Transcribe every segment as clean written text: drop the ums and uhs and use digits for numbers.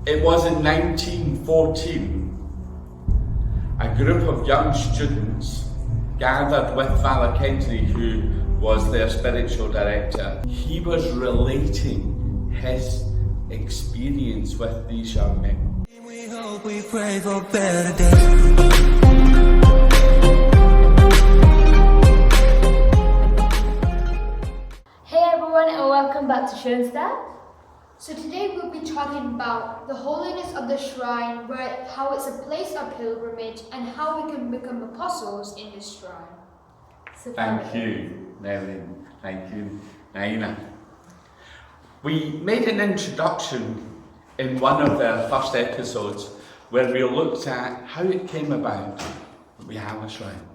It was in 1914, a group of young students gathered with Father Kennedy, who was their spiritual director. He was relating his experience with these young men. We hope, we pray for better days. Hey everyone, and welcome back to Schoenstatt. So today we'll be talking about the holiness of the shrine, how it's a place of pilgrimage, and how we can become apostles in this shrine. So Thank you, Nellie. Thank you, Naina. We made an introduction in one of the first episodes where we looked at how it came about that we have a shrine,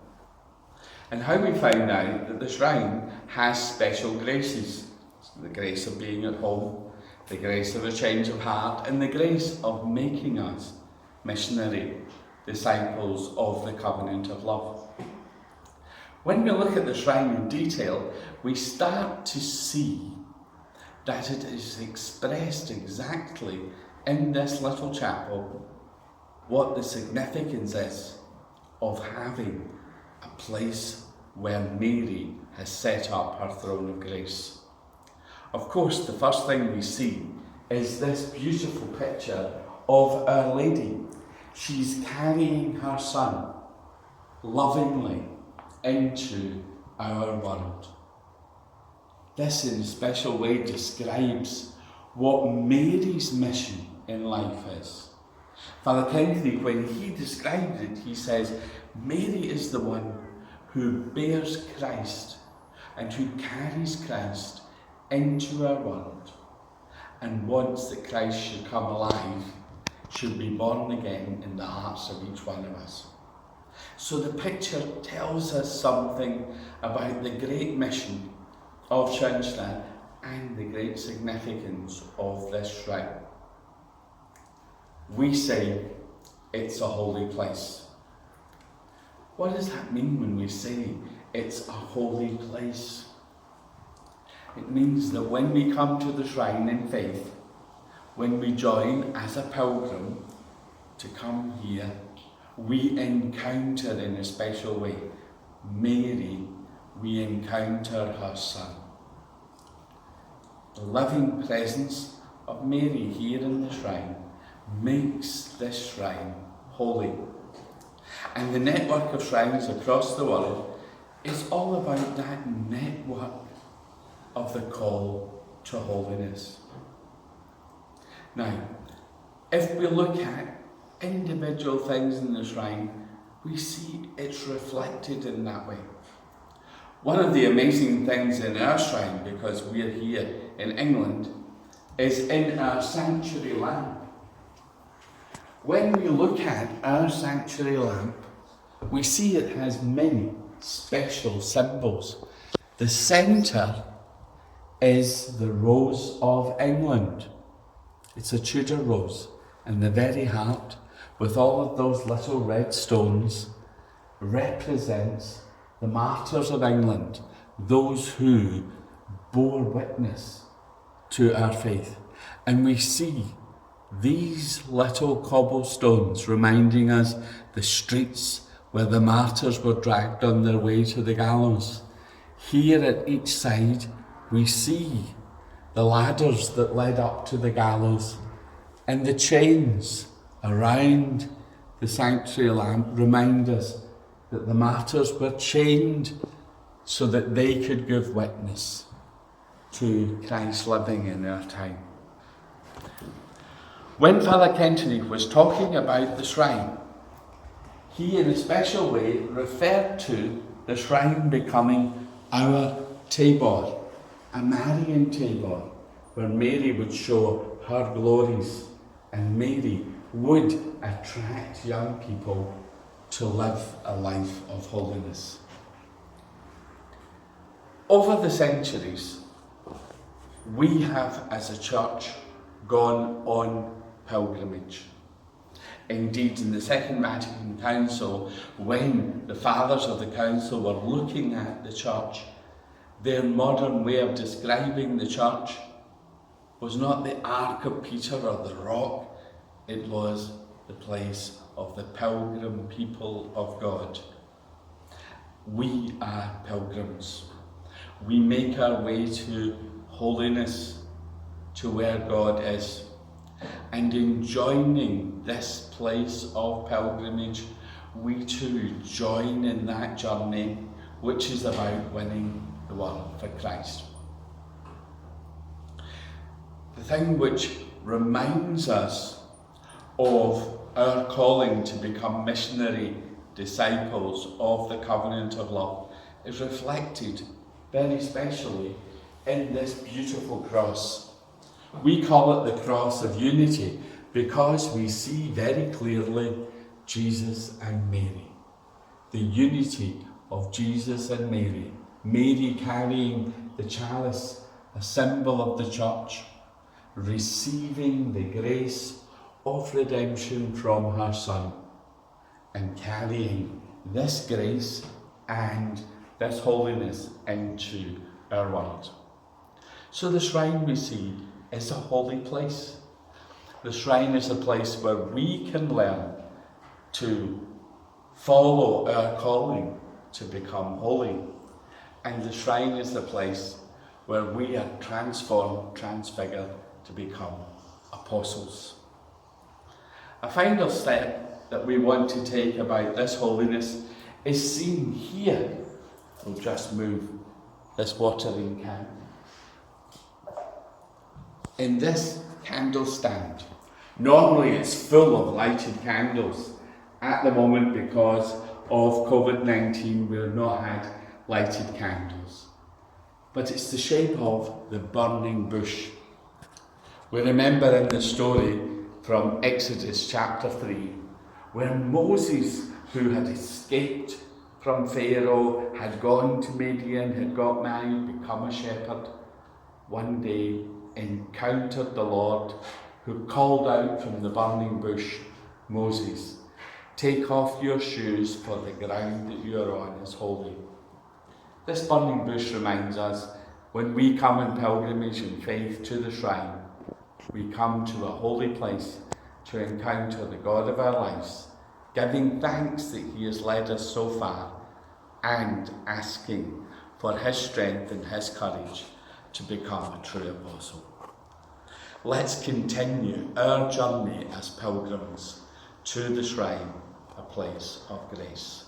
and how we found out that the shrine has special graces. The grace of being at home, the grace of a change of heart, and the grace of making us missionary disciples of the covenant of love. When we look at the shrine in detail, we start to see that it is expressed exactly in this little chapel what the significance is of having a place where Mary has set up her throne of grace. Of course, the first thing we see is this beautiful picture of Our Lady. She's carrying her son lovingly into our world. This in a special way describes what Mary's mission in life is. Father Kennedy, when he described it, he says, Mary is the one who bears Christ and who carries Christ into our world, and wants that Christ should come alive, should be born again in the hearts of each one of us. So the picture tells us something about the great mission of Schoenstatt and the great significance of this shrine. We say it's a holy place. What does that mean when we say it's a holy place? It means that when we come to the shrine in faith, when we join as a pilgrim to come here, we encounter in a special way Mary, we encounter her son. The living presence of Mary here in the shrine makes this shrine holy. And the network of shrines across the world is all about that network of the call to holiness. Now, if we look at individual things in the shrine, we see it's reflected in that way. One of the amazing things in our shrine, because we're here in England, is in our sanctuary lamp. When we look at our sanctuary lamp, we see it has many special symbols. The centre is the rose of England. It's a Tudor rose, and the very heart, with all of those little red stones, represents the martyrs of England, those who bore witness to our faith. And we see these little cobblestones reminding us the streets where the martyrs were dragged on their way to the gallows. Here at each side, we see the ladders that led up to the gallows, and the chains around the sanctuary lamp remind us that the martyrs were chained so that they could give witness to Christ living in our time. When Father Kennedy was talking about the shrine, he in a special way referred to the shrine becoming our Tabor, a Marian Tabor, where Mary would show her glories, and Mary would attract young people to live a life of holiness. Over the centuries, we have as a church gone on pilgrimage. Indeed, in the Second Vatican Council, when the fathers of the council were looking at the church, their modern way of describing the church was not the Ark of Peter or the rock. It was the place of the pilgrim people of God. We are pilgrims. We make our way to holiness, to where God is. And in joining this place of pilgrimage, we too join in that journey, which is about winning the world for Christ. The thing which reminds us of our calling to become missionary disciples of the covenant of love is reflected very specially in this beautiful cross. We call it the cross of unity because we see very clearly Jesus and Mary. The unity of Jesus and Mary. Mary carrying the chalice, a symbol of the church, receiving the grace of redemption from her Son, and carrying this grace and this holiness into our world. So the shrine, we see, is a holy place. The shrine is a place where we can learn to follow our calling to become holy. And the shrine is the place where we are transformed, transfigured to become apostles. A final step that we want to take about this holiness is seen here. We'll just move this watering can. In this candle stand, normally it's full of lighted candles. At the moment, because of COVID-19, we've not had lighted candles. But it's the shape of the burning bush. We remember in the story from Exodus chapter 3, where Moses, who had escaped from Pharaoh, had gone to Midian, had got married, become a shepherd, one day encountered the Lord, who called out from the burning bush, Moses, take off your shoes, for the ground that you are on is holy. This burning bush reminds us, when we come in pilgrimage and faith to the shrine, we come to a holy place to encounter the God of our lives, giving thanks that He has led us so far, and asking for His strength and His courage to become a true apostle. Let's continue our journey as pilgrims to the shrine, a place of grace.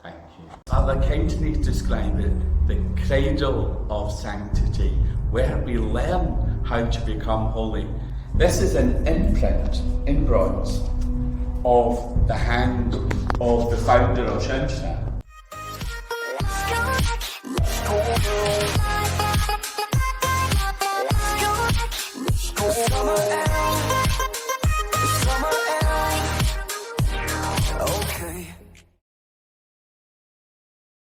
Thank you. Father Kindness described it, the cradle of sanctity, where we learn how to become holy. This is an imprint in bronze of the hand of the founder of Schoenstatt,